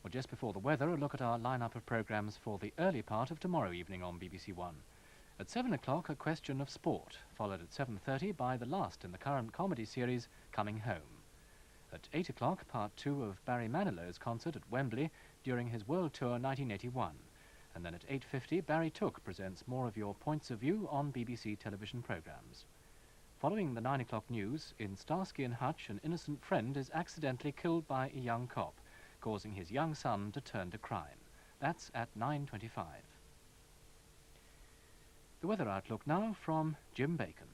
Well, just before the weather, a look at our lineup of programmes for the early part of tomorrow evening on BBC1. At 7 o'clock, a question of sport, followed at 7:30 by the last in the current comedy series, Coming Home. At 8 o'clock, part 2 of Barry Manilow's concert at Wembley during his World Tour 1981. And then at 8:50, Barry Took presents more of your points of view on BBC television programmes. Following the 9 o'clock news, in Starsky and Hutch, an innocent friend is accidentally killed by a young cop, causing his young son to turn to crime. That's at 9:25. The weather outlook now from Jim Bacon.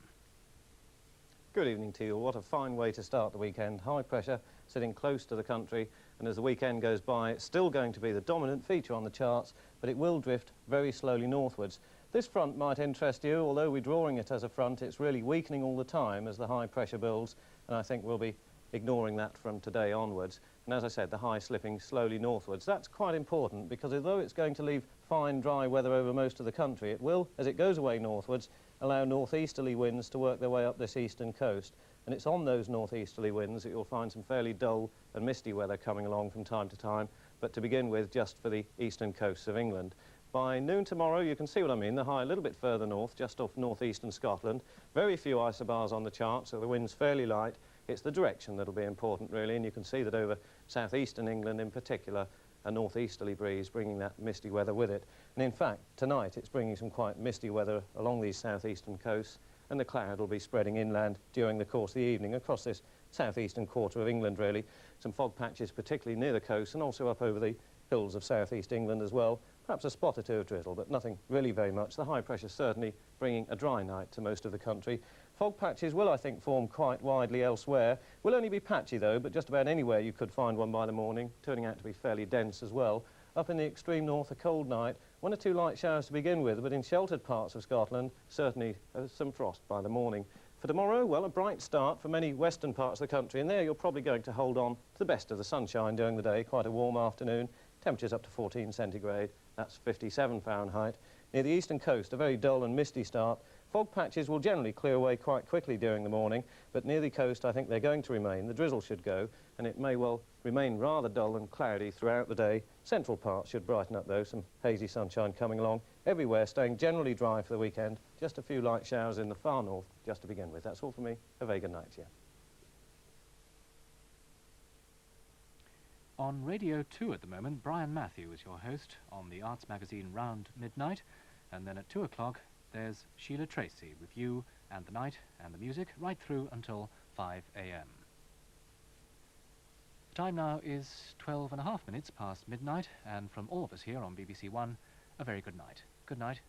Good evening to you. What a fine way to start the weekend. High pressure sitting close to the country, and as the weekend goes by, it's still going to be the dominant feature on the charts, but it will drift very slowly northwards. This front might interest you. Although we're drawing it as a front, it's really weakening all the time as the high pressure builds, and I think we'll be ignoring that from today onwards. And as I said, the high slipping slowly northwards. That's quite important because although it's going to leave fine dry weather over most of the country, it will, as it goes away northwards, allow northeasterly winds to work their way up this eastern coast. And it's on those northeasterly winds that you'll find some fairly dull and misty weather coming along from time to time, but to begin with just for the eastern coasts of England. By noon tomorrow, you can see what I mean, the high a little bit further north, just off northeastern Scotland. Very few isobars on the chart, so the wind's fairly light. It's the direction that'll be important, really, and you can see that over southeastern England in particular, a northeasterly breeze bringing that misty weather with it. And in fact, tonight it's bringing some quite misty weather along these southeastern coasts, and the cloud will be spreading inland during the course of the evening across this southeastern quarter of England, really. Some fog patches particularly near the coast and also up over the hills of southeast England as well. Perhaps a spot or two of drizzle, but nothing really very much. The high pressure certainly bringing a dry night to most of the country. Fog patches will, I think, form quite widely elsewhere. Will only be patchy, though, but just about anywhere you could find one by the morning, turning out to be fairly dense as well. Up in the extreme north, a cold night. 1 or 2 light showers to begin with, but in sheltered parts of Scotland, certainly some frost by the morning. For tomorrow, well, a bright start for many western parts of the country, and there you're probably going to hold on to the best of the sunshine during the day. Quite a warm afternoon. Temperatures up to 14 centigrade. That's 57 Fahrenheit. Near the eastern coast, a very dull and misty start. Fog patches will generally clear away quite quickly during the morning, but near the coast I think they're going to remain. The drizzle should go, and it may well remain rather dull and cloudy throughout the day. Central parts should brighten up, though, some hazy sunshine coming along. Everywhere staying generally dry for the weekend. Just a few light showers in the far north just to begin with. That's all for me. A very good night to you. On Radio 2 at the moment, Brian Matthew is your host on the arts magazine Round Midnight, and then at 2 o'clock there's Sheila Tracy with you and the night and the music right through until 5 a.m. The time now is 12.5 minutes past midnight, and from all of us here on BBC1, a very good night. Good night.